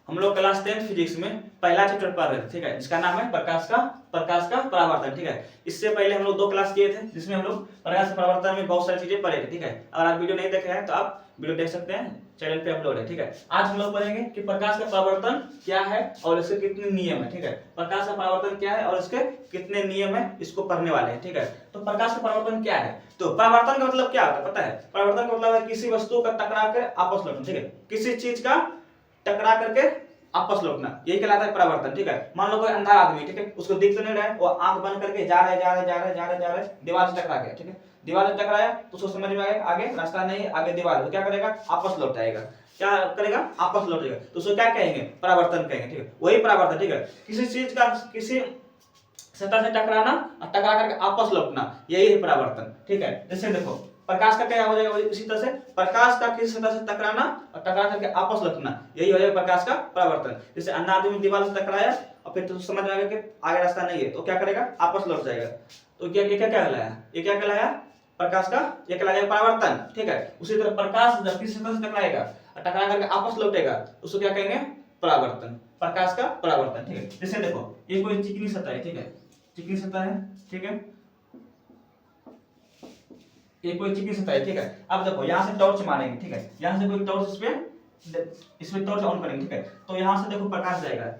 हम लोग class 10th physics में पहला चैप्टर पढ़ रहे थे, ठीक है, जिसका नाम है प्रकाश का परावर्तन, ठीक है। इससे पहले हम लोग 2 क्लास किए थे जिसमें हम लोग प्रकाश के परावर्तन में बहुत सारी चीजें पढ़े थे, ठीक है। अगर आप वीडियो नहीं देखे हैं तो आप वीडियो देख सकते हैं, चैनल पे अपलोड है, ठीक है। आज हम लोग पढ़ेंगे कि प्रकाश का परावर्तन क्या है और इसके कितने नियम है, ठीक है। प्रकाश का परावर्तन क्या है और इसके कितने नियम है, इसको पढ़ने वाले हैं, ठीक है। तो प्रकाश का परावर्तन क्या है, तो परावर्तन का मतलब क्या होता है पता है? परावर्तन का मतलब है किसी वस्तु का टकरा कर आपस लौटना, ठीक है। किसी चीज का टकरा करके आपस लौटना, यही कहलाता है परावर्तन, ठीक है। मान लो कोई अंधा आदमी, ठीक है, उसको दिख तो नहीं रहा है, वो आंख बंद करके जा रहा है दीवार से टकरा गया, ठीक है। दीवार से टकराया तो उसको समझ में आएगा आगे रास्ता नहीं, आगे दीवार, तो क्या करेगा? आपस लौट आएगा। क्या करेगा? आपस लौटेगा, तो उसको क्या कहेंगे? परावर्तन कहेंगे, ठीक है। वही परावर्तन, ठीक है। किसी चीज का किसी सतह से टकराना और टकरा करके आपस लौटना, यही है परावर्तन, ठीक है। जैसे देखो प्रकाश का क्या हो जाएगा, उसी तरह से प्रकाश का किसी सतह से टकराना और टकरा करके आपस लौटना, यही हो जाएगा प्रकाश का परावर्तन। जैसे अन्ना आदमी दीवार से टकराया और फिर तो समझ में आ गया कि आगे रास्ता नहीं है, तो क्या करेगा? आपस लौट जाएगा। तो ये क्या कहलाया? ये क्या कहलाया? प्रकाश का ये कहलाएगा परावर्तन, ठीक है। उसी तरह प्रकाश जब किसी सतह से टकराएगा और टकरा करके आपस लौटेगा, उसको क्या कहेंगे? परावर्तन, प्रकाश का परावर्तन, ठीक है। जैसे देखो ये कोई चिकनी सतह है, ठीक है, चिकनी सतह है, ठीक है, ये कोई चिकनी सतह है, ठीक है। अब देखो यहाँ से टॉर्च मारेंगे, ठीक है, यहाँ से कोई टॉर्च इस पे टॉर्च ऑन करेंगे, ठीक है, तो यहाँ से देखो प्रकाश जाएगा,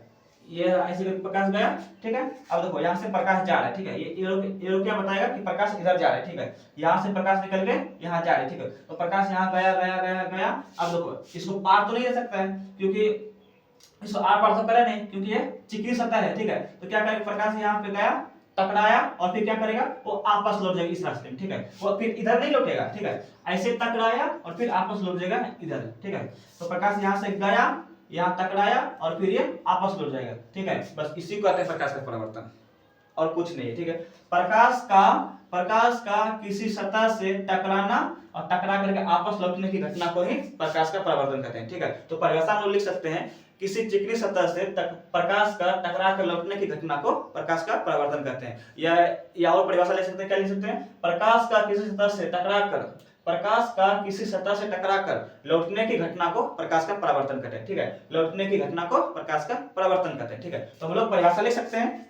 ये ऐसे करके प्रकाश गया, ठीक है। अब देखो यहाँ से प्रकाश जा रहा है, ठीक है, ये लोग क्या बताएगा कि प्रकाश इधर जा रहा है, ठीक है। यहाँ से प्रकाश निकल के यहाँ जा रहा है, ठीक है। तो प्रकाश यहाँ गया गया गया गया। अब देखो इसको पार तो नहीं दे सकता है, क्योंकि इसको आर पार तो करे नहीं, क्योंकि ये चिकनी सतह है, ठीक है। तो क्या करेगा? प्रकाश यहाँ पे गया, टकराया और फिर क्या करेगा? वो आपस लौट जाएगा इस रास्ते में, ठीक है। वो फिर इधर नहीं लौटेगा, ठीक है, ऐसे टकराया और फिर आपस लौट जाएगा इधर, ठीक है। तो प्रकाश यहाँ से गया, यहाँ टकराया और फिर ये आपस लौट जाएगा, ठीक है। बस इसी को कहते हैं प्रकाश का परावर्तन, और कुछ नहीं है, ठीक है। प्रकाश का किसी सतह से टकराना और टकरा करके आपस लौटने की घटना को ही प्रकाश का परावर्तन कहते हैं, ठीक है। तो परिभाषा हम लोग लिख सकते हैं, किसी चिकनी सतह से प्रकाश का टकरा कर लौटने की घटना को प्रकाश का परावर्तन कहते हैं। या और परिभाषा ले सकते हैं, क्या लिख सकते हैं? प्रकाश का किसी सतह से टकराकर लौटने की घटना को प्रकाश का परावर्तन कहते हैं, ठीक है। लौटने की घटना को प्रकाश का परावर्तन कहते हैं, ठीक है। तो हम लोग परिभाषा लिख सकते हैं,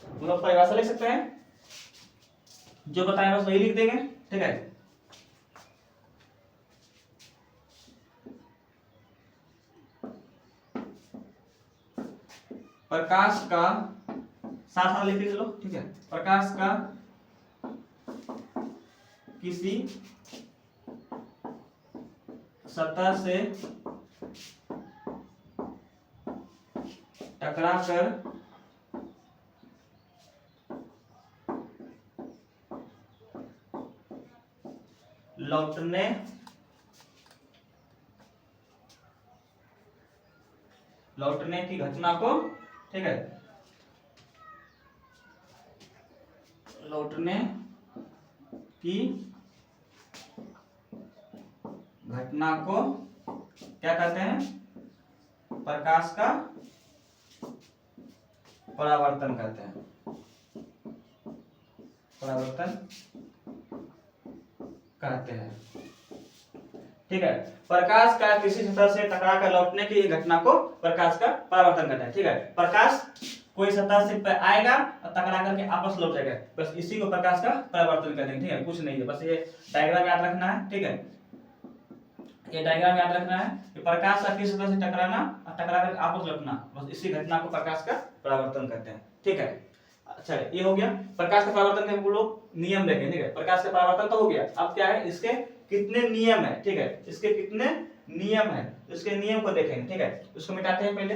हम लोग परिभाषा लिख सकते हैं, जो बताएं बस वही लिख देंगे, ठीक है। प्रकाश का साथ साथ लिख लो, ठीक है। प्रकाश का किसी सतह से टकराकर लौटने की घटना को, ठीक है, लौटने की घटना को क्या कहते हैं? प्रकाश का परावर्तन कहते हैं, परावर्तन कहते हैं, ठीक है। प्रकाश का किसी सतह से टकरा कर लौटने की घटना को प्रकाश का परावर्तन कहते हैं, ठीक है। प्रकाश कोई सतह से आएगा और टकरा करके आपस लौट जाएगा, बस इसी को प्रकाश का परावर्तन कहते हैं, ठीक है। कुछ नहीं है, बस ये डायग्राम याद रखना है, ठीक है। ये डायग्राम याद रखना है कि प्रकाश का किसी सतह से टकराना और टकरा करके आपस लौटना, बस इसी घटना को प्रकाश का परावर्तन कहते हैं, ठीक है। अच्छा ये हो गया प्रकाश का परावर्तन के हम लोग नियम देखें, ठीक है। प्रकाश का परावर्तन तो हो गया, अब क्या है? इसके कितने नियम है, ठीक है, इसके कितने नियम है, इसके नियम को देखेंगे, ठीक है। उसको मिटाते हैं पहले।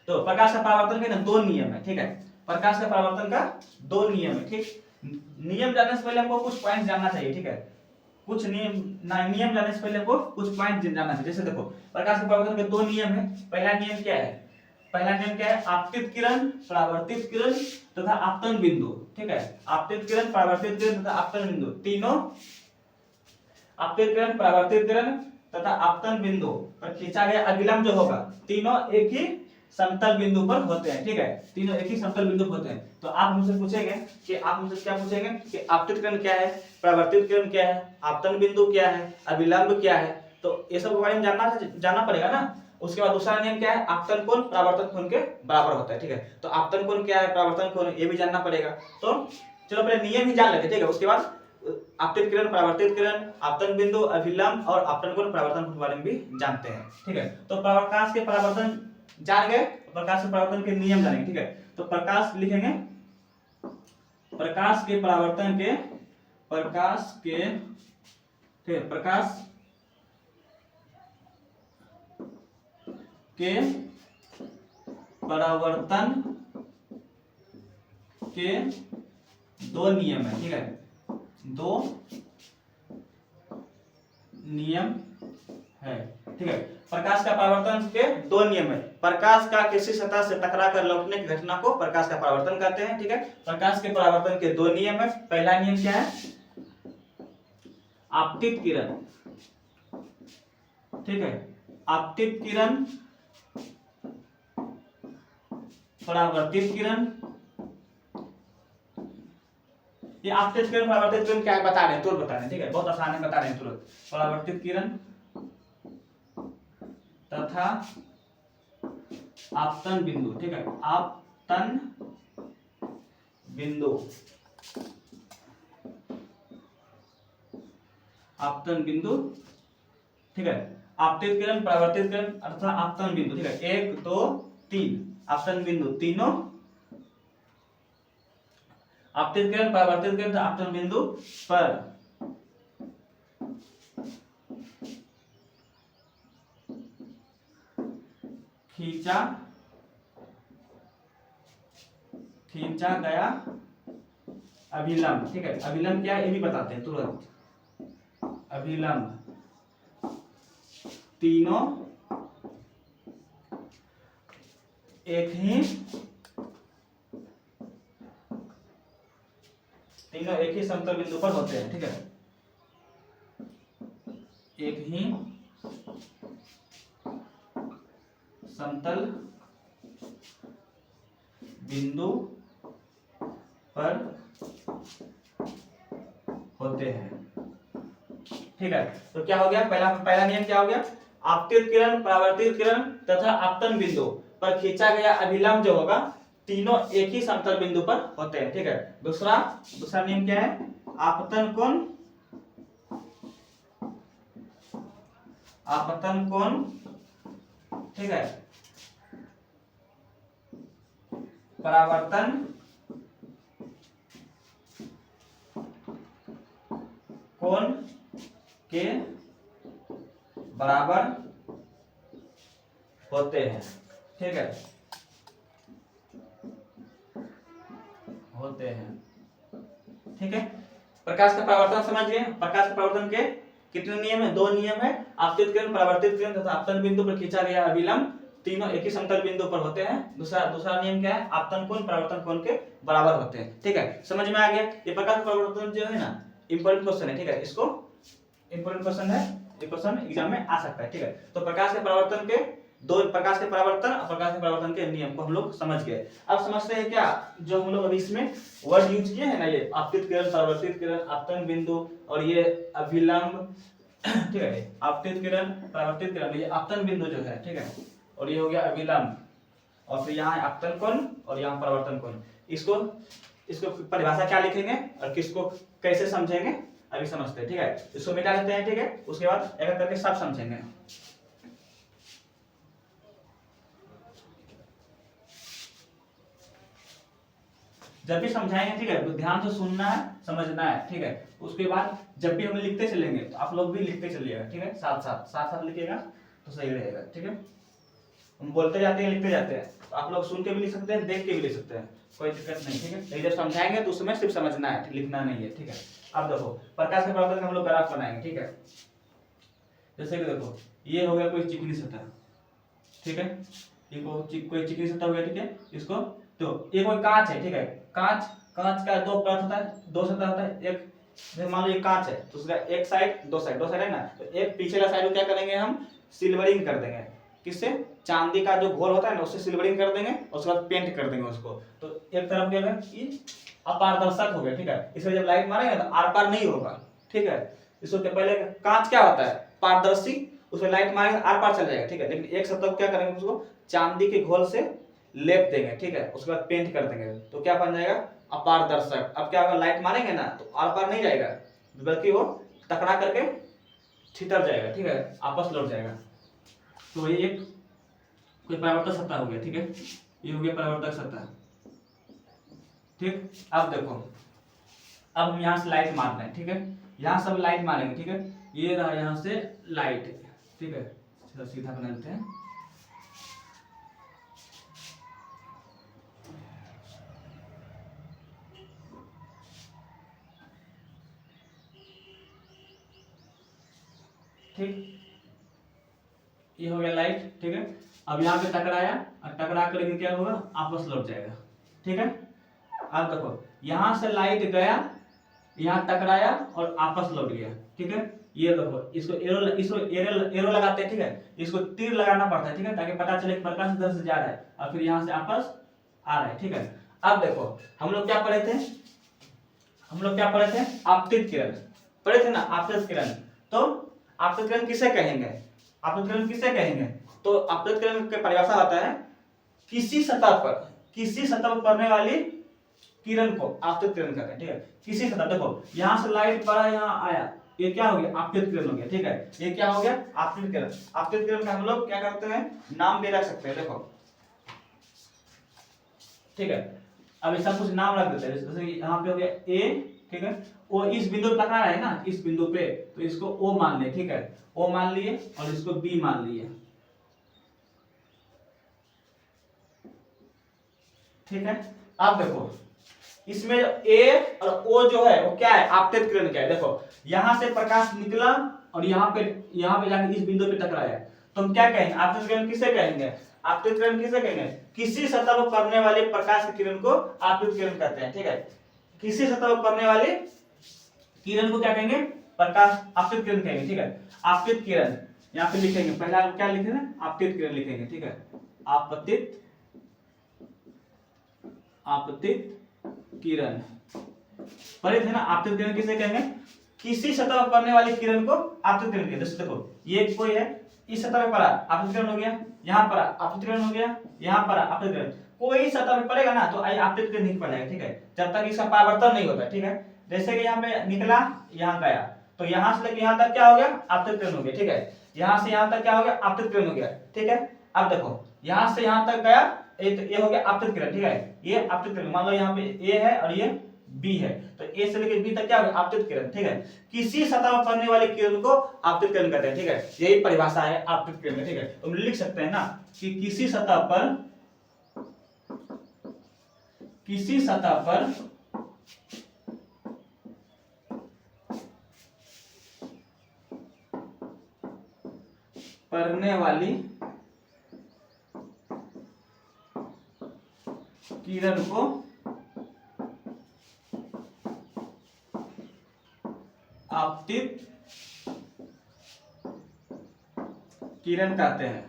तो प्रकाश का परावर्तन के ना 2 नियम है, ठीक है। प्रकाश का परावर्तन का 2 नियम है, ठीक। नियम जानने से पहले हमको कुछ पॉइंट जानना चाहिए, ठीक है। कुछ नियम जानने से पहले हमको कुछ पॉइंट जानना चाहिए। जैसे देखो प्रकाश के परावर्तन के 2 नियम है। पहला नियम क्या है? पहला नियम क्या है? आपतित किरण, परावर्तित किरण तथा आपतन बिंदु, ठीक है। आपतित किरण, परावर्तित किरण तथा आपतन बिंदु, तीनों आपतित किरण, परावर्तित किरण तथा आपतन बिंदु पर खींचा गया अभिलंब जो होगा, तीनों एक ही समतल बिंदु पर होते हैं, ठीक है। तीनों एक ही समतल बिंदु पर होते हैं। तो आप मुझसे पूछेंगे कि आप मुझसे क्या पूछेंगे कि आपतित किरण क्या है, परावर्तित किरण क्या है, आपतन बिंदु क्या है, अभिलंब क्या है, तो ये सब के बारे में जानना पड़ेगा ना। उसके बाद दूसरा नियम क्या है, आपतन कोण परावर्तन कोण के बराबर होता है, ठीक है। तो आपतन कोण क्या है, परावर्तन कोण, ये भी जानना पड़ेगा। तो चलो पहले नियम ही जान लेते हैं, ठीक है। उसके बाद आपतित किरण, परावर्तित किरण, आपतन बिंदु, अभिलंब और आपतन कोण, परावर्तन कोण के बारे में भी जानते हैं, ठीक है। तो प्रकाश के परावर्तन जान गए, प्रकाश के परावर्तन के नियम जानेंगे, ठीक है। तो प्रकाश लिखेंगे, प्रकाश के परावर्तन के, प्रकाश के, ठीक है, प्रकाश के परावर्तन के दो नियम है, ठीक है, दो नियम है, ठीक है। प्रकाश का परावर्तन के दो नियम है। प्रकाश का किसी सतह से टकराकर लौटने की घटना को प्रकाश का परावर्तन कहते हैं, ठीक है। प्रकाश के परावर्तन के दो नियम है। पहला नियम क्या है, आपतित किरण, ठीक है, आपतित किरण, परावर्तित किरण। ये आपतित किरण, परावर्तित किरण क्या है बता रहे हैं, तुरंत बता रहे हैं, ठीक है, बहुत आसान है, बता रहे हैं तुरंत। परावर्तित किरण तथा आपतन बिंदु, ठीक है, आपतन बिंदु, आपतन बिंदु, ठीक है। आपतित किरण, परावर्तित किरण अर्थात आपतन बिंदु, ठीक है, 1 2 3 आपतन बिंदु, तीनों आपतित किरण, परावर्तित किरण, आपतन बिंदु पर खींचा गया अभिलंब, ठीक है। अभिलंब क्या है ये भी बताते हैं तुरंत। अभिलंब तीनों एक ही समतल बिंदु पर होते हैं, ठीक है, एक ही समतल बिंदु पर होते हैं, ठीक है। तो क्या हो गया, पहला नियम क्या हो गया, आपतित किरण, परावर्तित किरण तथा आपतन बिंदु पर खींचा गया अभिलंब जो होगा तीनों एक ही समतल बिंदु पर होते हैं, ठीक है। दूसरा नियम क्या है, आपतन कोण, आपतन कोण, ठीक है, परावर्तन कोण के बराबर होते हैं, ठीक है, होते हैं, ठीक है। प्रकाश का परावर्तन समझ गए। प्रकाश के परावर्तन के कितने नियम है, दो नियम है, आपतित किरण, परावर्तित किरण तथा आपतन बिंदु पर खींचा गया अभिलंब तीनों एक ही समतल बिंदु पर होते हैं। दूसरा नियम क्या है, आपतन कोण, परावर्तन कोण के बराबर होते हैं, ठीक है। समझ में आ गया। ये प्रकाश का परावर्तन जो है ना, इंपॉर्टेंट क्वेश्चन है, ठीक है, इसको इंपॉर्टेंट क्वेश्चन है, ये क्वेश्चन एग्जाम में आ सकता है, ठीक है। तो प्रकाश के परावर्तन के दो, प्रकाश के परावर्तन और प्रकाश के परावर्तन के नियम को हम लोग समझ गए। अब समझते हैं क्या, जो हम लोग अभी इसमें वर्ड यूज किए हैं ना, ये आपतित किरण, परावर्तित किरण, आपतन बिंदु और ये अभिलंब, ठीक है, आपतित किरण, परावर्तित किरण, ये आपतन बिंदु जो है, ठीक है, और ये हो गया अभिलंब, और फिर यहाँ आपतन कोण और यहाँ परावर्तन कोण। इसको परिभाषा क्या लिखेंगे और किसको कैसे समझेंगे अभी समझते हैं, ठीक है। इसको मिटा लेते हैं, ठीक है, उसके बाद एक करके सब समझेंगे। जब भी समझाएंगे, ठीक है, तो ध्यान से सुनना है, समझना है, ठीक है। उसके बाद जब भी हम लिखते चलेंगे तो आप लोग भी लिखते चलिएगा, ठीक है, साथ लिखिएगा तो सही रहेगा, ठीक है। हम बोलते जाते हैं, लिखते जाते हैं, तो आप लोग सुन के भी लिख सकते हैं, देख के भी लिख सकते हैं, कोई दिक्कत नहीं, ठीक है। लेकिन जब समझाएंगे तो उसमें सिर्फ समझना है, लिखना नहीं है, ठीक है। अब देखो प्रकाश के परावर्तन का हम लोग ग्राफ बनाएंगे, ठीक है। जैसे कि देखो ये हो गया कोई चिकनी सतह, ठीक है, ये कोई चिकनी सतह हो गया, ठीक है। इसको तो ये कोई कांच है, ठीक है, कांच का दो परत होता है, दो सतह होता है। एक मान लो ये कांच है तो उसका एक साइड, दो साइड है ना, तो एक पिछला साइड को क्या करेंगे हम, सिल्वरिंग कर देंगे, किससे, चांदी का जो घोल होता है ना उससे सिल्वरिंग कर देंगे और उसके बाद पेंट कर देंगे उसको। तो एक तरफ क्या होगा, ये अपारदर्शक हो गया, ठीक है। इसमें जब लाइट मारेंगे तो आर पार नहीं होगा, ठीक है। इसको पहले कांच क्या होता है, पारदर्शी, उसमें लाइट मारेंगे आर पार चल जाएगा, ठीक है। लेकिन एक सतह को क्या करेंगे, उसको चांदी के घोल से लेप देंगे, ठीक है, उसके बाद पेंट कर देंगे, तो क्या बन जाएगा, अपारदर्शक। अब क्या होगा, लाइट मारेंगे ना तो आर पार नहीं जाएगा, बल्कि वो टकरा करके छितर जाएगा, ठीक है, आपस लौट जाएगा। तो ये एक कोई परावर्तक सत्ता हो गया, ठीक है, ये हो गया परावर्तक सत्ता, ठीक। अब देखो, अब हम यहाँ से लाइट मार रहे हैं, ठीक है, यहाँ सब लाइट मारेंगे, ठीक है, ये रहा यहाँ से लाइट, ठीक है, सीधा बना लेते हैं। ठीक, ये हो गया लाइट, ठीक है। अब यहाँ पे टकराया और टकरा करके क्या होगा, आपस लौट जाएगा, ठीक है। अब देखो, यहाँ से लाइट गया, यहाँ टकराया और आपस लौट गया, ठीक है। ये देखो, इसको एरो लगाते हैं, ठीक है, इसको तीर लगाना पड़ता है, ठीक है, ताकि पता चले प्रकाश इधर से जा रहा है और फिर यहाँ से आपस आ रहा है, ठीक है। अब देखो, हम लोग क्या पढ़े थे, आपतित किरण पढ़े थे ना, आपतित किरण। तो आपतित किरण किसे कहेंगे, तो आपतित किरण की परिभाषा आता है, किसी सतह पर पड़ने वाली किरण को आपतित किरण कहते हैं, ठीक है। किसी सतह, देखो यहाँ से लाइट पड़ा, यहाँ आया, ये क्या हो गया, आपतित किरण हो गया, ठीक है। ये क्या हो गया, आपतित किरण। आपतित किरण का हम लोग क्या करते हैं, नाम भी रख सकते हैं, देखो, ठीक है। अब ये सब कुछ नाम रख देते हैं, जैसे यहाँ पे हो गया ए, ठीक है, वो इस बिंदु पे टकरा रहा है ना, इस बिंदु पे, तो इसको ओ मान ले, ठीक है, ओ मान लिए, और इसको बी मान लिए, ठीक है। अब देखो, इसमें ए और ओ जो है वो क्या है, आपतित किरण क्या है, देखो यहां से प्रकाश निकला और यहाँ पे जाके इस बिंदु पे टकराया, तो हम क्या कहेंगे, आपतित किरण किसे कहेंगे, किसी सतह पर पड़ने वाले प्रकाश की किरण को आपतित किरण कहते हैं, ठीक है। किसी सतह पर पड़ने वाले किरण को क्या कहेंगे, प्रकाश आपतित किरण कहेंगे, ठीक है। आपतित किरण यहाँ पे लिखेंगे, पहला क्या लिखेंगे, आपतित किरण लिखेंगे, ठीक है। आपतित किरण पढ़े थे ना। आपतित किरण किसे कहेंगे, किसी सतह पर पड़ने वाली किरण को आपतित किरण कहते हैं। देखो, ये कोई है, इस सतह पे पड़ा, आपतित किरण हो गया, यहाँ पर आपतित किरण हो गया, यहाँ पर आपतित किरण, कोई सतह पे पड़ेगा ना तो आपतित किरण नहीं पड़ेगा, ठीक है, जब तक इसका परावर्तन नहीं होता, ठीक है। जैसे कि यहाँ पे निकला, यहाँ गया, तो यहाँ से लेकर यहाँ तक क्या हो गया, आपतित किरण हो गया, ठीक है। यहाँ से यहाँ तक क्या हो गया, आपतित किरण हो गया, ठीक है। अब देखो, यहाँ से यहाँ तक गया, ये हो गया आपतित किरण, ठीक है, ये आपतित किरण। मान लो यहाँ पे ए है और ये बी है, तो ए से लेकर बी तक क्या हो गया, आपतित किरण, ठीक है। किसी सतह पर पड़ने वाली किरण को आपतित किरण कहते हैं, ठीक है। यही परिभाषा है आपतित किरण, ठीक है। तो हम लिख सकते हैं ना कि किसी सतह पर पड़ने वाली किरण को आपतित किरण कहते हैं,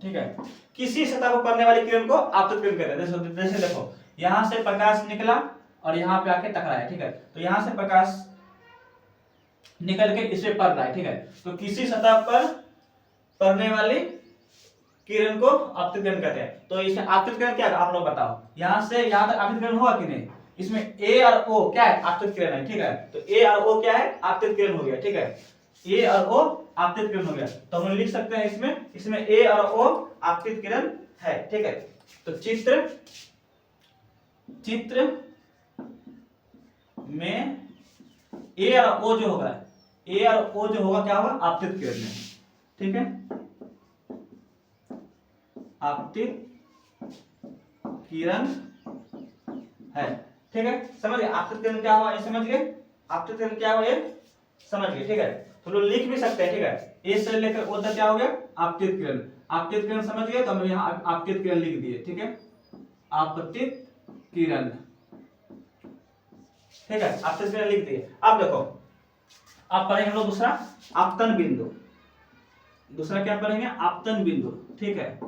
ठीक है। किसी सतह पर पड़ने वाली किरण को आपतित किरण कहते हैं। जैसे देखो, यहां से प्रकाश निकला और यहाँ पे आके टकराया, ठीक है, तो यहां से प्रकाश निकल के इस पे पड़ रहा है, ठीक है। तो किसी सतह पर पड़ने वाली किरण को आपतित किरण कहते हैं। तो इसमें आपतित किरण क्या है, आप लोग बताओ, यहां से यहां तक आपतित किरण हुआ कि नहीं, इसमें ए और ओ क्या है, आपतित किरण है, ठीक है। तो ए और ओ क्या है, आपतित किरण हो गया, ठीक है, ए और ओ आपतित किरण हो गया। तो हम लिख सकते हैं इसमें ए और ओ आपतित किरण है, ठीक है। तो चित्र में ए और ओ जो होगा, क्या होगा, आपतित किरण है, ठीक है, आपतित किरण है, ठीक है। समझ गए आपतित किरण क्या हुआ, ये समझ गए, आपतित किरण क्या हुआ ये समझ गए, ठीक है। तो लोग लिख भी सकते हैं, ठीक है, ए से लेकर ओ तक क्या हो गया, आपतित किरण समझ गए, तो हम यहाँ आपतित किरण लिख दिए, ठीक है, आपतित किरण, ठीक है, आपतित किरण लिख दिए। अब देखो, अब पढ़ेंगे हम लोग दूसरा आपतन बिंदु, दूसरा क्या पढ़ेंगे, आपतन बिंदु। ठीक है,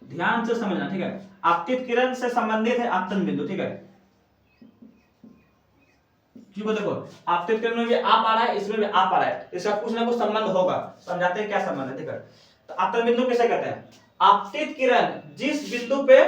ध्यान से समझना। ठीक है, आपतित किरण से संबंधित है आपतन बिंदु। ठीक है, क्योंकि देखो आपतित किरण में भी आप आ रहा है, इसमें भी आप आ रहा है, इसका कुछ ना कुछ संबंध होगा। समझाते हैं क्या संबंध है। ठीक है, तो आपतन बिंदु किसे कहते हैं, आपतित किरण जिस बिंदु पे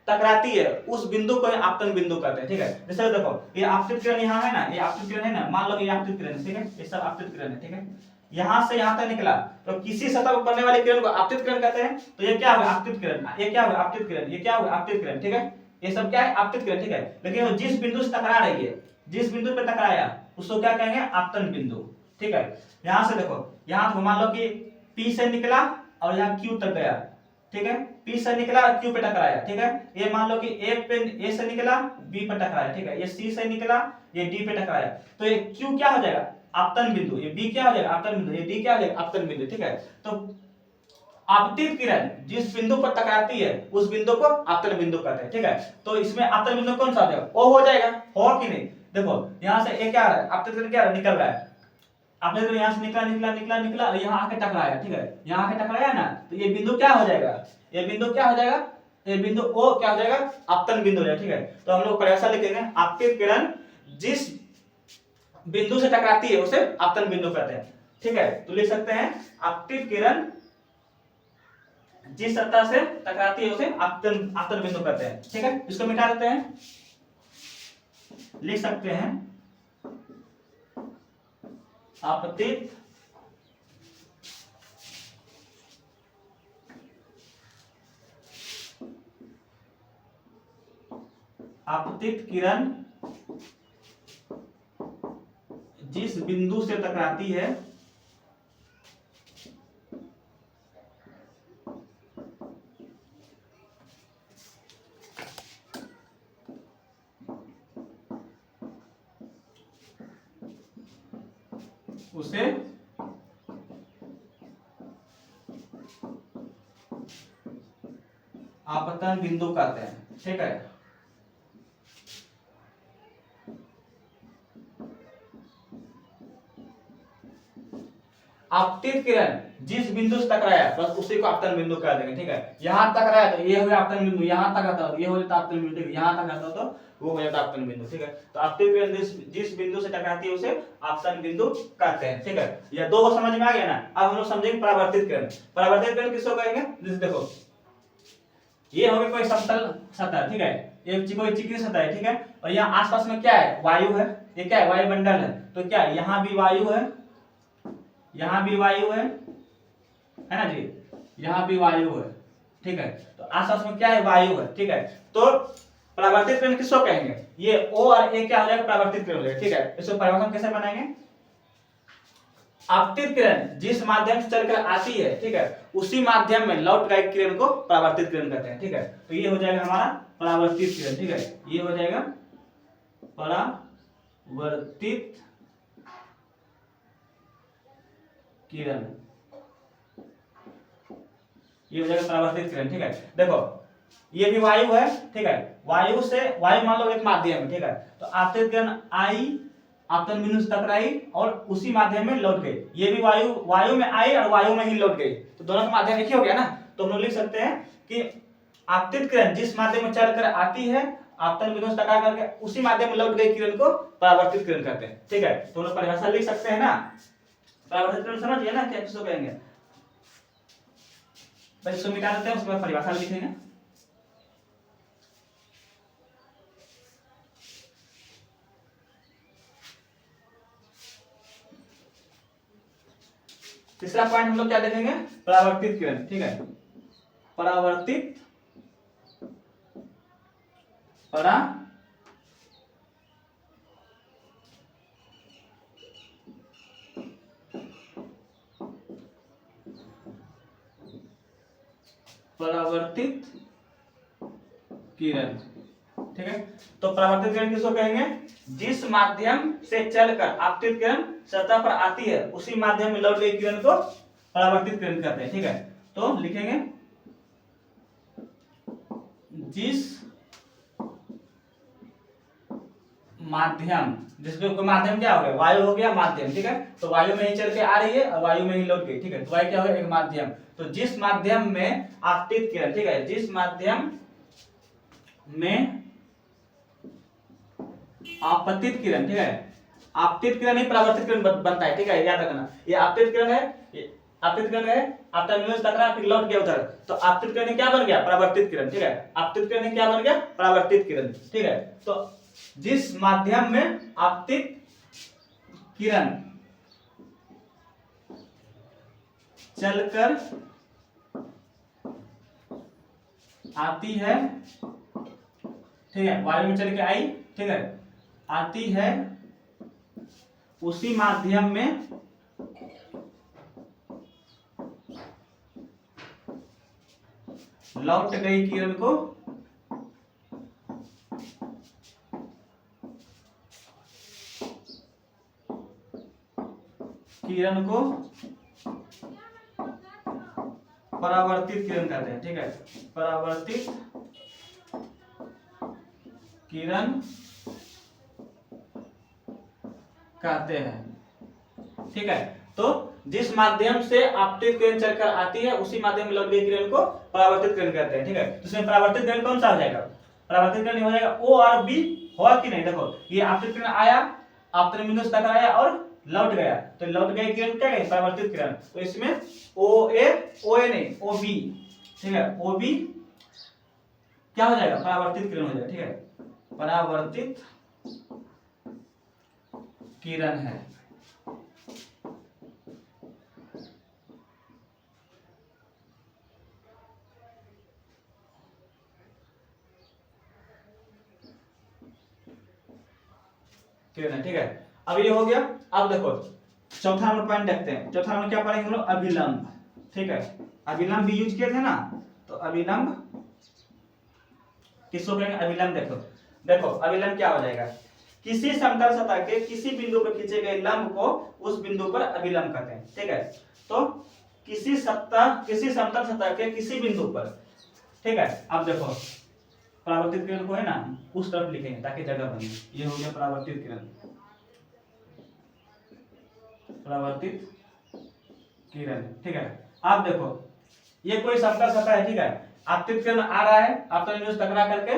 टकराती है उस बिंदु को आपतन बिंदु कहते हैं। ठीक है, जैसे देखो ये आपतित किरण यहाँ है ना, ये आपतित किरण है ना, मान लो ये आपतित किरण है। ठीक है, ये सब आपतित किरण है। ठीक है, यहां से यहां तक निकला तो किसी सतह पर पड़ने वाली किरण को आपतित किरण कहते हैं। तो ये क्या होगा, आपतित किरण, ये क्या होगा, आपतित किरण, ये क्या होगा, आपतित किरण। ठीक है, ये सब क्या है, आपतित किरण। ठीक है, लेकिन जिस बिंदु से टकरा रही है, जिस बिंदु पे टकराया उसको क्या कहेंगे, आपतन बिंदु। ठीक है, यहां से देखो, यहां तो मान लो कि P से निकला और यहाँ Q तक गया। ठीक है, P से निकला और Q पे टकराया। ठीक है, ये मान लो कि A से निकला B पे टकराया। ठीक है, ये C से निकला, ये D पे टकराया। तो ये Q क्या हो जाएगा, आपतन बिंदु, ये B क्या हो जाएगा, आपतन बिंदु, ये D क्या हो जाएगा, आपतन बिंदु। ठीक है, तो आपतित किरण जिस बिंदु पर टकराती है उस बिंदु को आपतन बिंदु कहते हैं। ठीक है, तो इसमें आपतन बिंदु कौन सा हो जाएगा, O हो जाएगा, हो कि नहीं। देखो यहां से ये क्या आ रहा है, आपतित किरण क्या निकल रहा है, आपने तो यहाँ से निकला निकला निकला निकला और यहाँ आके टकराया। ठीक है, यहाँ आके टकराया ना, तो ये बिंदु क्या हो जाएगा, ये बिंदु क्या हो जाएगा, ये बिंदु O क्या हो जाएगा, आपतन बिंदु हो जाएगा। ठीक है, तो हम लोग परिभाषा लिखेंगे, आपतित किरण जिस बिंदु से टकराती है उसे आपतन बिंदु कहते हैं। ठीक है, तो लिख सकते हैं आपतित किरण जिस सतह से टकराती है उसे आपतन बिंदु कहते हैं। ठीक है, इसको मिटा देते हैं, लिख सकते हैं आपतित किरण जिस बिंदु से टकराती है उसे आपतन बिंदु कहते हैं। ठीक है, आपतित किरण जिस बिंदु से टकराया बस उसी को आपतन बिंदु कह देंगे। ठीक है, यहां टकराया तो ये हो गया आपतन बिंदु, यहां तक आता तो ये हो जाता आपतन बिंदु, यहां तक आता तो वो हो जाता आपतन बिंदु। ठीक है, तो आपतित किरण जिस बिंदु से टकराती है उसे आपतन बिंदु कहते हैं। ठीक है, ये दो को समझ में आ गया ना। अब हम लोग समझेंगे परावर्तित किरण। परावर्तित किरण किसको कहेंगे, जैसे देखो ये हो गया कोई समतल सतह। ठीक है, ये कोई चिकनी सतह है। ठीक है, और यहाँ आसपास में क्या है, वायु है, ये क्या है, वायुमंडल है। तो क्या यहाँ भी वायु है, यहाँ भी वायु है ना जी, यहाँ भी वायु है। ठीक है, तो आसपास में क्या है, वायु है। ठीक है, तो परावर्तित किरण किसको कहेंगे, ये O और A क्या हो जाएगा, परावर्तित किरण हो जाएगा। ठीक है, इसको परिभाषा कैसे बनाएंगे, आपतित किरण जिस माध्यम से चलकर आती है, ठीक है, उसी माध्यम में लौट गई किरण को परावर्तित किरण कहते हैं। ठीक है, तो ये हो जाएगा हमारा परावर्तित किरण। ठीक है, ये हो जाएगा परावर्तित किरण, ये हो जाएगा परावर्तित किरण। ठीक है, देखो ये भी वायु है। ठीक है, वायु से वायु मान लो एक माध्यम है। ठीक है, तो आपतित किरण आई, आपतन बिंदु से टकराई और उसी माध्यम में लौट गई। ये भी वायु में आई और वायु में ही लौट गई, तो दोनों का माध्यम एक ही हो गया ना। तो हम लोग लिख सकते हैं कि आपतित किरण जिस माध्यम में चलकर आती है, आपतन बिंदु से टकरा करके उसी माध्यम में लौट गई किरण को परावर्तित किरण कहते हैं। ठीक है, तो हम लोग परिभाषा लिख सकते हैं ना, परावर्तित किरण समझ गए ना क्या किसको कहेंगे। पहले इसको मिटा देते हैं, उसके बाद परिभाषा लिखेंगे। तीसरा पॉइंट हम लोग क्या देखेंगे, परावर्तित किरण। ठीक है, परावर्तित परावर्तित किरण। ठीक है, तो परावर्तित किरण किसको कहेंगे, जिस माध्यम से चलकर आपतित किरण सतह पर आती है उसी माध्यम में लौट गई किरण को परावर्तित किरण कहते हैं। ठीक है, तो लिखेंगे जिस माध्यम, जिसके कोई माध्यम क्या हो गया, वायु हो गया माध्यम, ठीक है। तो वायु में ही चल के आ रही है और वायु में ही लौट गई, ठीक है। तो वायु क्या हो गया, एक माध्यम। तो जिस माध्यम में आपतित किरण, ठीक है, जिस माध्यम में आपतित किरण, ठीक है, आपतित किरण ही परावर्तित किरण बनता है, ठीक है, याद रखना। ये आपतित किरण है, ये आपतित किरण है, आप टर्मिनल टकरा फिर लौट गया उधर, तो आपतित किरण क्या बन गया, परावर्तित किरण, ठीक है। आपतित किरण क्या बन गया, परावर्तित किरण, ठीक है। तो जिस माध्यम में आपतित किरण चलकर आती है, ठीक है, वायु में चल के आई, ठीक है, आती है, उसी माध्यम में लौट गई किरण को परावर्तित किरण कहते हैं, ठीक है, परावर्तित किरण कहते हैं, ठीक है। तो जिस माध्यम से आपतित किरण चलकर आती है उसी माध्यम में लौट गई किरण को परावर्तित किरण कहते हैं, ठीक है। तो इसमें परावर्तित किरण कौन सा हो जाएगा, परावर्तित किरण हो जाएगा ओ और बी, हुआ कि नहीं, देखो ये आपतित किरण आया, आपतन बिंदु से टकराया और लौट गया, तो लौट गई किरण क्या है, परावर्तित किरण। तो इसमें ओ ए नहीं ओ बी, ठीक है, ओ बी क्या हो जाएगा, परावर्तित किरण हो जाएगा, ठीक है, परावर्तित किरण है। किरण, ठीक है। अब ये हो गया। अब देखो चौथा नंबर पॉइंट देखते हैं। चौथा नंबर क्या पढ़ेंगे हम लोग, अभिलंब, ठीक है। अभिलंब भी यूज किए थे ना, तो अभिलंब किसको कहेंगे, अभिलंब। देखो देखो अभिलंब क्या हो जाएगा, किसी समतल सतह के किसी बिंदु पर खींचे गए लंब को उस बिंदु पर अभिलंब कहते हैं, ठीक है। तो किसी समतल सतह के किसी बिंदु पर, ठीक है। अब देखो परावर्तित किरण को है ना उस तरफ लिखेंगे ताकि जगह बने। ये हो गया परावर्तित किरण, परावर्तित किरण, ठीक है। आप देखो ये कोई समतल सतह है, ठीक है, आपतित किरण आ रहा है, आपतन बिंदु से टकरा करके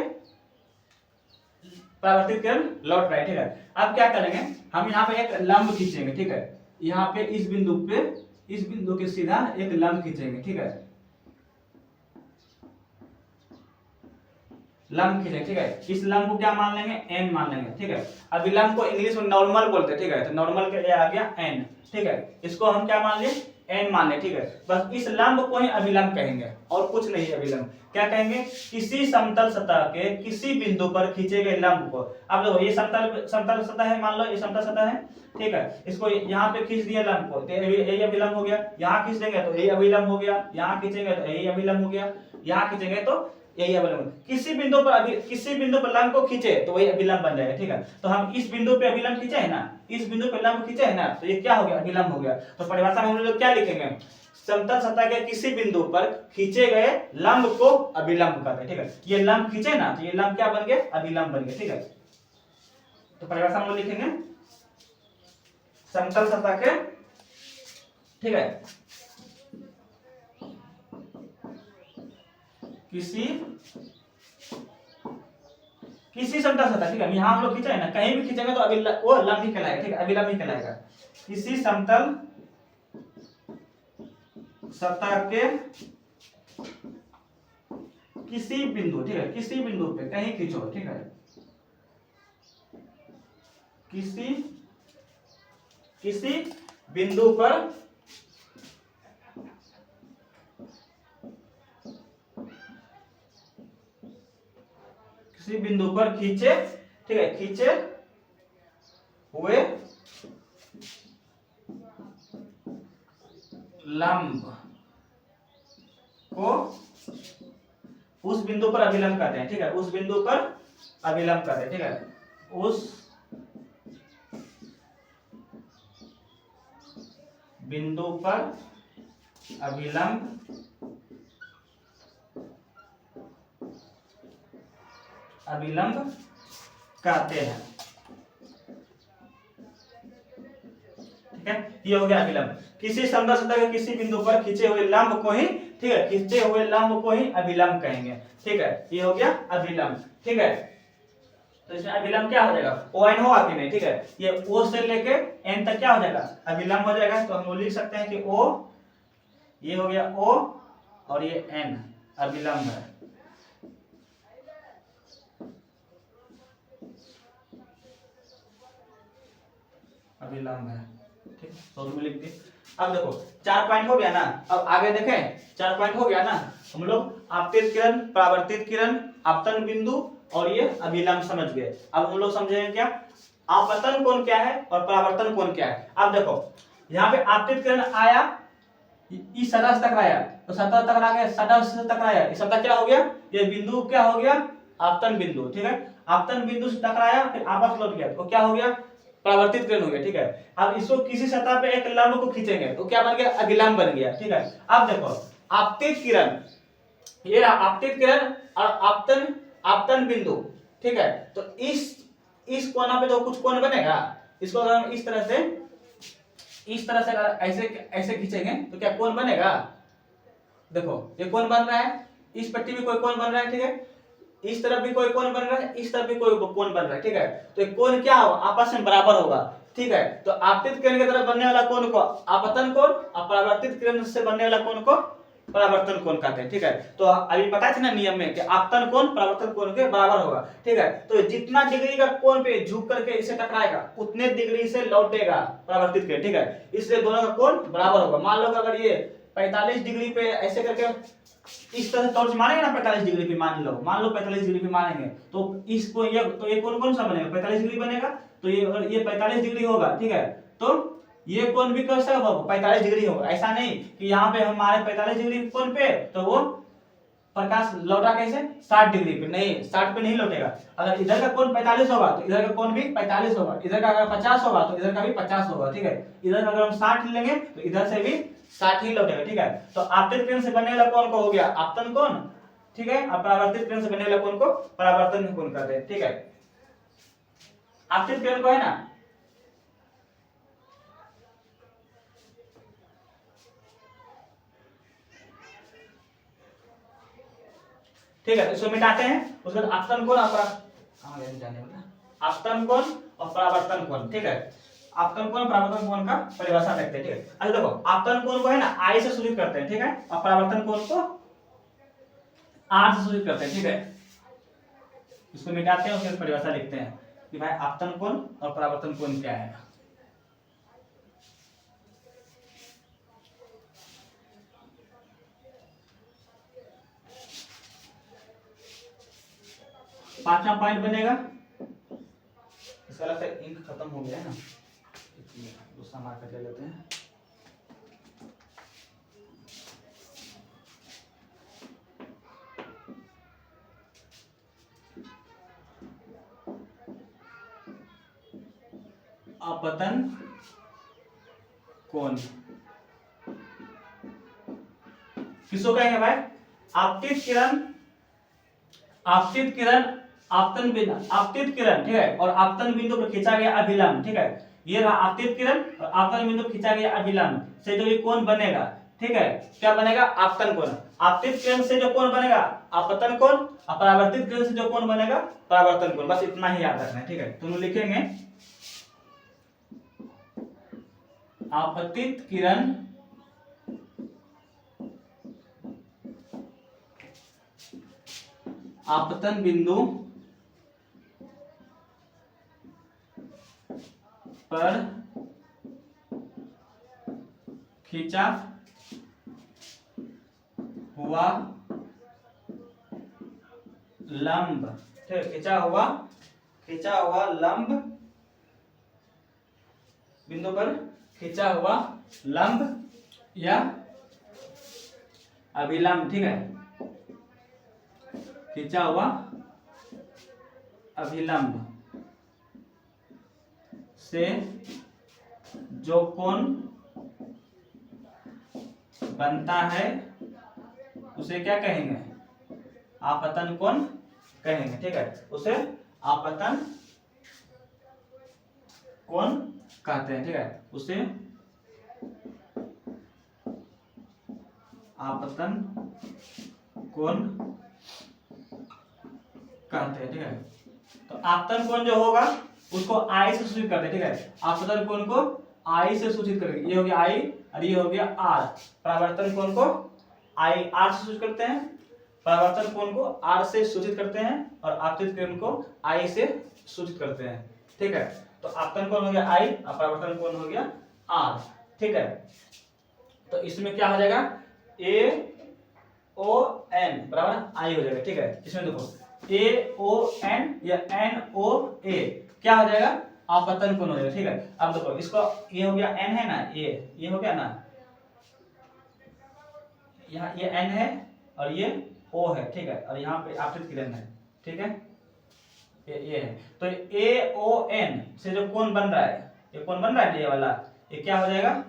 परावर्तित किरण लौट रहा है, ठीक है। अब क्या करेंगे, हम यहाँ पे एक लंब खींचेंगे, ठीक है, यहाँ पे इस बिंदु के सीधा एक लंब खींचेंगे, ठीक है, लंब खींचेंगे, ठीक है। इस लंब को क्या मान लेंगे, एन मान लेंगे, ठीक है। अब लंब को इंग्लिश में नॉर्मल बोलते हैं, ठीक है, तो नॉर्मल के आ गया एन, ठीक है। इसको हम क्या मान लिए, एन मान ले, ठीक है। बस इस लंब को ही अभिलंब कहेंगे और कुछ नहीं है। अभिलंब क्या कहेंगे, किसी समतल सतह के किसी बिंदु पर खींचे गए लंब को। अब देखो ये समतल सतह है, मान लो ये समतल सतह है, ठीक है। इसको यहाँ पे खींच दिया लंब को, तो यही अभिलंब हो गया। यहाँ खींच देंगे तो यही अभिलंब हो गया, यहाँ खींचेंगे तो यही अभिलंब हो गया, यहाँ खींचेंगे तो यही अभिलंब। किसी बिंदु पर लंब को खींचे तो वही अभिलंब बन जाएगा, ठीक है। तो हम इस बिंदु पे अभिलंब खींचे है ना, इस बिंदु पे लंब खींचे है ना, तो ये क्या हो गया, अभिलंब हो गया। तो परिभाषा में हम लोग क्या लिखेंगे, समतल सतह के किसी बिंदु पर खींचे गए लंब को अभिलंब कहते हैं, ठीक है। ये लंब खींचे ना तो ये लंब क्या बन गया, अभिलंब बन गया, ठीक है। तो परिभाषा में लिखेंगे समतल सतह के, ठीक है, किसी समतल सतह, ठीक है, यहां हम लोग खींचे है ना, कहीं भी खींचेंगे तो वो लंब ही कहलाएगा, ठीक है, अभिलंब ही कहलाएगा। किसी समतल सतह के किसी बिंदु, ठीक है, किसी बिंदु पे कहीं खींचो, ठीक है, किसी बिंदु पर खींचे, ठीक है, खींचे हुए लंब को उस बिंदु पर अभिलंब कहते हैं, ठीक है, उस बिंदु पर अभिलंब कहते हैं, ठीक है, उस बिंदु पर अभिलंब कहते हैं, ठीक है, ये हो गया अभिलंब। किसी समतल सतह के किसी बिंदु पर खींचे हुए लंब को ही, ठीक है, खींचे हुए लंब को ही अभिलंब कहेंगे, ठीक है, ये हो गया अभिलंब, ठीक है। तो इसमें अभिलंब क्या हो जाएगा, ओ एन होगा कि नहीं, ठीक है, ये ओ से लेके एन तक क्या हो जाएगा, अभिलंब हो जाएगा। तो हम लोग लिख सकते हैं कि ओ, ये हो गया ओ और ये एन अभिलंब है, अभिलंब है, ठीक, तो हम लिख दिए। अब देखो 4 पॉइंट हो गया ना, अब आगे देखें, 4 पॉइंट हो गया ना, हम लोग आपतित किरण, परावर्तित किरण, आपतन बिंदु और ये अभिलंब समझ गए। अब हम लोग समझेंगे क्या, आपतन कोण क्या है और परावर्तन कोण क्या है। अब देखो यहाँ पे आपतित किरण आया, इस सतह से टकराया, तो सतह टकरा गया, सतह से टकराया, इस सतह क्या हो गया, ये बिंदु क्या हो गया, आपतन बिंदु, ठीक है, आपतन बिंदु से टकराया फिर आपस लौट गया, तो क्या हो गया, परावर्तित किरण हो गया, ठीक है। अब इसको किसी सतह पे एक लंब को खींचेंगे तो क्या बन गया, अभिलंब बन गया, ठीक है। अब देखो आपतित किरण, ये आपतित किरण और आपतन, आपतन बिंदु, ठीक है, तो इस कोना पे तो कुछ कोण बनेगा, इसको अगर हम इस तरह से अगर ऐसे ऐसे खींचेंगे तो क्या कोण बनेगा, देखो ये कोण बन रहा है, इस पट्टी में कोई कोण बन रहा है, ठीक है, इस तरफ भी कोई कोण बन रहा है, इस तरफ भी कोई कोण बन रहा है, ठीक है, तो ये कोण क्या होगा, आपस में बराबर होगा, ठीक है। तो आपतित किरण की तरफ बनने वाला कोण को आपतन कोण और परावर्तित किरण से बनने वाला कोण को परावर्तन कोण कहते हैं, ठीक है। तो अभी बताया था ना नियम में कि आपतन कोण परावर्तन कोण के बराबर होगा, ठीक है। तो जितना डिग्री का कोण पे झुक करके इसे टकराएगा उतने डिग्री से लौटेगा परावर्तित किरण, ठीक है, इसलिए दोनों का कोण बराबर होगा। मान लो अगर ये 45 डिग्री पे ऐसे करके इस तरह टॉर्च मारेंगे ना 45 डिग्री पे, मान लो 45 डिग्री पे मारेंगे तो इसको ये, तो ये कोण कौन सा बनेगा, 45 डिग्री बनेगा, तो ये 45 डिग्री होगा, ठीक है। तो ये कोण भी कैसा होगा, 45 डिग्री होगा। ऐसा नहीं कि यहाँ पे हम मारे 45 डिग्री कोण पे तो वो प्रकाश लौटा कैसे 60 डिग्री पे, नहीं 60 पे नहीं लौटेगा। अगर इधर का कोण 45 होगा तो इधर का कोण भी 45 होगा, इधर का अगर 50 होगा तो इधर का भी 50 होगा, ठीक है। इधर अगर हम 60 लेंगे तो इधर से भी 60 ही लौटेगा, ठीक है। तो आपतित किरण से बनने वाला कोण को हो गया आपतन कोण, ठीक है, और परावर्तित किरण से बनने वाला कोण को परावर्तन कोण कहते हैं, ठीक है। आपतित किरण को है ना, ठीक है, इसको मिटाते हैं, उसके बाद आपतन कोण और आपतन कोण और परावर्तन कोण, ठीक है। आपतन कोण परावर्तन कोण का परिभाषा देखते हैं, ठीक है। अच्छा देखो आपतन कोण को है ना आई से सूचित करते हैं, ठीक है, और परावर्तन कोण को आर से सूचित करते हैं, ठीक है। इसको मिटाते हैं, उसके बाद परिभाषा लिखते हैं कि भाई आपतन कोण और परावर्तन कोण क्या है। पांचवा पॉइंट बनेगा, इसका लगता है इंक खत्म हो गया है ना, दूसरा मार्कर ले लेते हैं। आपतन कोण किसको कहेंगे भाई, आपतित किरण, आपतित किरण, आपतन बिंदु, आपतित किरण, ठीक है, और आपतन बिंदु पर खींचा गया अभिलंब, ठीक है। ये रहा आपतित किरण और आपतन बिंदु पर खींचा गया अभिलंब से जो ये कोण बनेगा, ठीक है, क्या बनेगा, आपतन कोण। आपतित किरण से जो कोण बनेगा आपतन कोण और परावर्तित किरण से जो कोण बनेगा परावर्तन कोण, बस इतना ही याद रखना है, ठीक है। तो हम लिखेंगे आपतित किरण आपतन बिंदु पर खींचा हुआ लंब, ठीक, खींचा हुआ लंब बिंदु पर खींचा हुआ लंब या अभिलंब, ठीक है, खींचा हुआ अभिलंब से जो कोण बनता है उसे क्या कहेंगे, आपतन कोण कहेंगे, ठीक है, उसे आपतन कोण कहते हैं, ठीक है, उसे आपतन कोण कहते हैं, ठीक है। तो आपतन कोण जो होगा उसको आई से सूचित करते हैं, ठीक है। आपतन कोण को आई से सूचित करेंगे, ये हो गया आई और ये हो गया आर। परावर्तन कोण को आई आर से सूचित करते हैं, परावर्तन कोण को आर से सूचित करते हैं और आपतित किरण को आई से सूचित करते हैं, ठीक है। तो आपतन कोण हो गया आई और परावर्तन कोण हो गया आर, ठीक है। तो इसमें क्या हो जाएगा, ए ओ एन बराबर आई हो जाएगा, ठीक है। इसमें देखो ए ओ एन या एन ओ ए क्या हो जाएगा, आपतन कोण हो जाएगा, ठीक है। अब देखो इसको, ये हो गया एन है ना, ये हो गया ना, यहाँ ये एन है और ये ओ है, ठीक है। और यहाँ पे आपतित किरण है, ठीक है, ये है। तो ए ओ एन से जो कोण बन रहा है, ये कोण बन रहा है ये वाला, ये क्या हो जाएगा,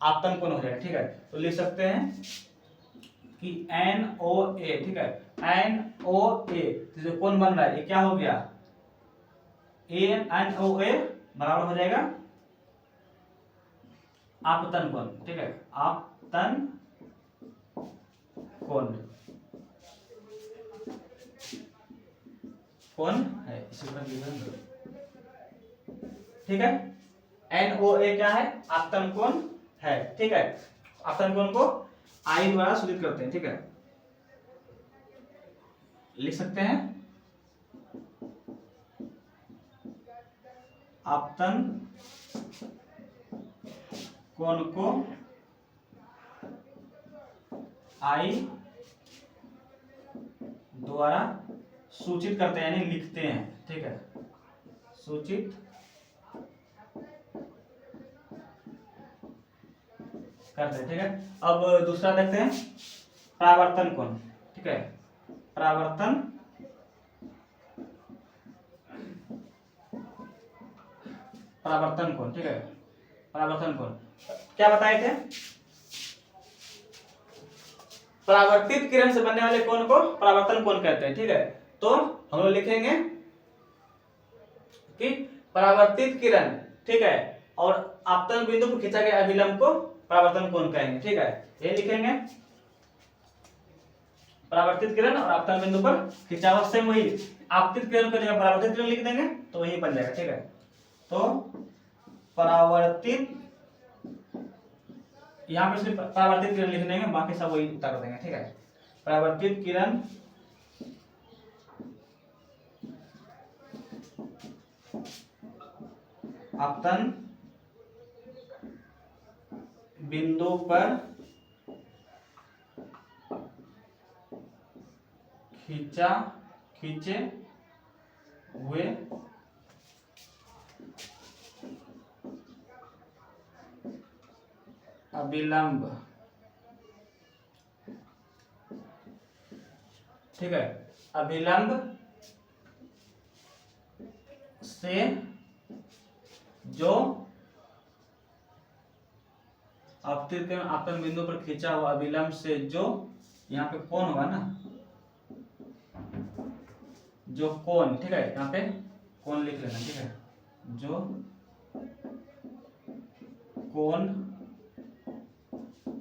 आपतन कोण हो जाएगा, ठीक है। तो लिख सकते हैं कि एन ओ ए, ठीक है, एन ओ ए जो कोण बन रहा है ये क्या हो गया, एन ओ ए बराबर हो जाएगा आपतन कोण, ठीक है, आपतन कोण कोण है, इसी पर, ठीक है। एन ओ ए क्या है, आपतन कोण है, ठीक है। आपतन कोण को आई द्वारा सूचित करते हैं, ठीक है। लिख सकते हैं आपतन कोण को आई द्वारा सूचित करते हैं, यानी लिखते हैं, ठीक है, सूचित करते हैं, ठीक है। अब दूसरा देखते हैं परावर्तन कोण, ठीक है। परावर्तन कोण, ठीक है। परावर्तन कोण क्या बताए थे, परावर्तित किरण से बनने वाले कोण को परावर्तन कोण कहते हैं, ठीक है। तो हम लोग लिखेंगे कि परावर्तित किरण, ठीक है, और आपतन बिंदु पर खींचा गया अभिलंब को परावर्तन कोण कहेंगे, ठीक है। ये लिखेंगे परावर्तित किरण और आपतन बिंदु पर खींचा हुआ, सेम वही आपतित किरण को जगह परावर्तित किरण लिख देंगे तो वही बन जाएगा, ठीक है। तो परावर्तित, यहाँ पे सिर्फ परावर्तित किरण लिख देंगे, बाकी सब वही उतार देंगे, ठीक है। परावर्तित किरण आपतन बिंदु पर खींचे हुए अभिलंब, ठीक है, अभिलंब से जो आपतन बिंदु पर खींचा हुआ अभिलंब से जो, यहाँ पे कोण होगा ना, जो कोण, ठीक है, यहाँ पे कोण लिख लेना, ठीक है, जो कोण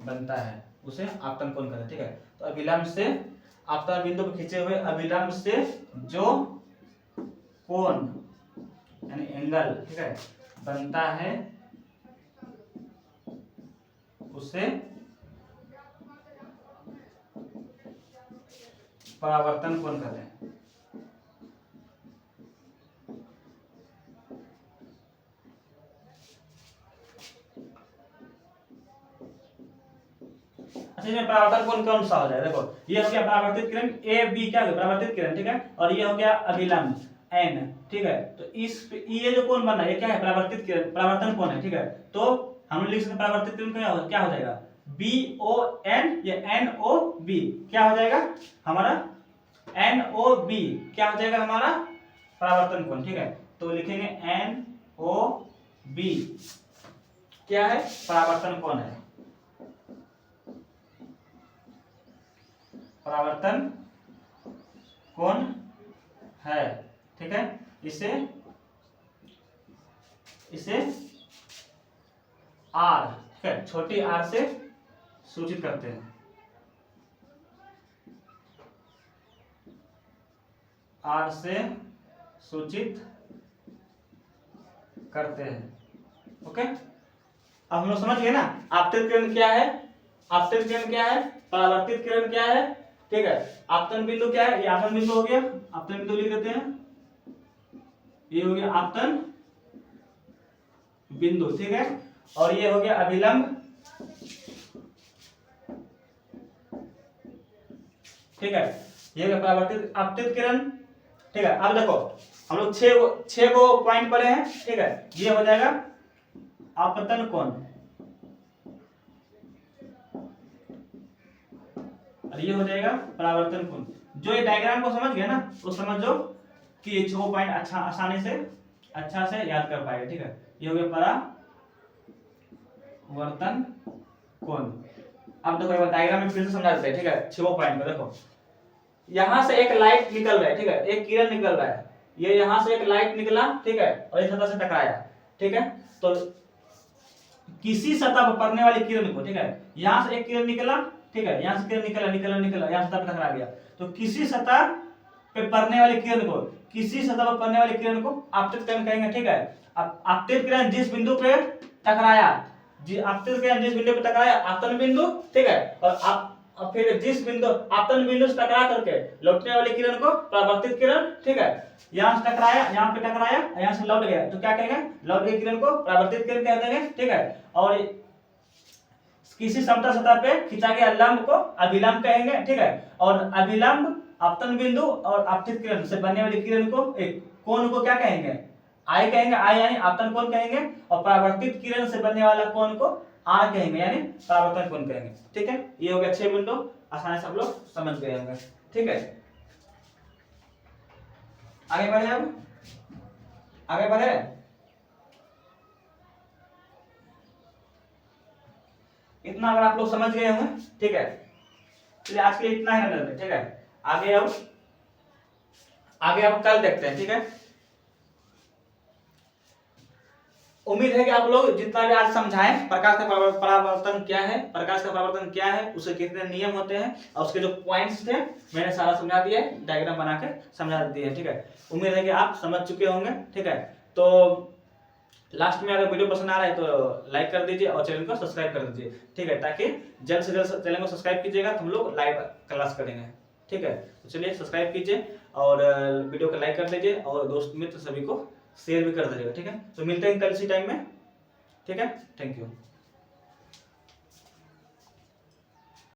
बनता है उसे आपतन कोण कहते हैं, ठीक है। तो अभिलंब से आपतन बिंदु पर खींचे हुए अभिलंब से जो कोण यानी एंगल, ठीक है, बनता है उसे परावर्तन कोण कहते हैं। अच्छा, इसमें परावर्तन कोण कौन सा हो जाए, देखो ये हो गया परावर्तित किरण ए बी, क्या हो गया परावर्तित किरण, ठीक है, और ये हो गया अभिलंब एन, ठीक है। तो इस ये जो कोण बना है ये क्या है, परावर्तित किरण, परावर्तन कोण है, ठीक है। तो हम लिख सकते हैं परावर्तित किरण क्या हो जाएगा, बी ओ एन या एन ओ बी, क्या हो जाएगा हमारा एन ओ बी, क्या हो जाएगा हमारा परावर्तन कोण, ठीक है। तो लिखेंगे एन ओ बी क्या है, परावर्तन कोण है, परावर्तन कोण है, ठीक है। इसे आर, ठीक है, छोटी आर से सूचित करते हैं, आर से सूचित करते हैं। ओके, अब हम लोग समझ गए ना आपतित किरण क्या है, आपतित किरण क्या है, परावर्तित किरण क्या है। ठीक है, आपतन बिंदु क्या है, ये आपतन बिंदु हो गया, आपतन बिंदु लिख देते हैं, ये हो गया आपतन बिंदु। ठीक है, और ये हो गया अभिलंब। ठीक है, ये हो गया परावर्तित आपतित किरण। ठीक है, अब देखो हम लोग छह को पॉइंट पढ़े हैं। ठीक है, ये हो जाएगा आपतन कोण, और ये हो जाएगा परावर्तन कोण। जो ये डायग्राम को समझ गया ना तो समझ जो कि ये 6 पॉइंट आसानी से अच्छा से याद कर पाएगा। ठीक है, ये हो गया परावर्तन कोण। अब देखो एक बार डायग्राम में फिर से समझा देते हैं। ठीक है, 6 पॉइंट को देखो, यहां से एक लाइट निकल रहा है। ठीक है, एक किरण निकल रहा है, ये यहां से एक लाइट निकला। ठीक है, और इस सतह से टकराया। ठीक है, तो किसी सतह पर पड़ने वाली किरण को, ठीक है, यहां से एक किरण निकला। ठीक है, यहां से किरण निकला यहां सतह पर टकरा गया, तो किसी सतह पे पड़ने वाली किरण को, किसी सतह पर पड़ने वाली किरण को आपतित किरण कहेंगे। ठीक है, अब आपतित किरण जिस बिंदु पे टकराया, आपतित किरण जिस बिंदु पे टकराया आपतन बिंदु। ठीक है, और अब फिर जिस बिंदु आपतन बिंदु से टकरा करके लौटने वाली किरण को परावर्तित किरण। ठीक है, यहां से टकराया, यहां पे टकराया, यहां से लौट गया, तो क्या कहेंगे, लौट गई किरण को परावर्तित किरण कह देंगे। ठीक है, और किसी समतल सतह पे खींचा गया लंब को अभिलंब कहेंगे। ठीक है, और अभिलंब आपतन बिंदु और आपतित किरण से बनने वाली किरण को एक कोण को क्या कहेंगे, आई कहेंगे, आई यानी आपतन कोण कहेंगे, और परावर्तित किरण से बनने वाला कोण को आर कहेंगे यानी परावर्तन कोण कहेंगे। ठीक है, ये हो गया 6 बिंदु, आसानी से आप लोग समझ गए होंगे। ठीक है, आगे बढ़े, अब आगे बढ़े। इतना अगर आप लोग समझ गए होंगे। ठीक है, चलिए आज के लिए इतना ही है। ठीक है, आगे अब कल देखते हैं। ठीक है, उम्मीद है कि आप लोग जितना भी आज समझाएं, प्रकाश का परावर्तन क्या है, प्रकाश का परावर्तन क्या है, उसके कितने नियम होते हैं, और उसके जो पॉइंट्स थे मैंने सारा समझा दिया है, डायग्राम बना के समझा दिए हैं। ठीक है, उम्मीद है कि आप समझ चुके होंगे। ठीक है, तो लास्ट में अगर वीडियो पसंद आ रहा है तो लाइक कर दीजिए और चैनल को सब्सक्राइब कर दीजिए। ठीक है, ताकि जल्द से जल्द चैनल को सब्सक्राइब कीजिएगा तो हम लोग लाइव क्लास करेंगे। ठीक है, तो चलिए सब्सक्राइब कीजिए और वीडियो को लाइक कर दीजिए और दोस्त मित्र सभी को शेयर भी कर दीजिएगा। ठीक है, तो मिलते हैं कल इसी टाइम में। ठीक है, थैंक यू।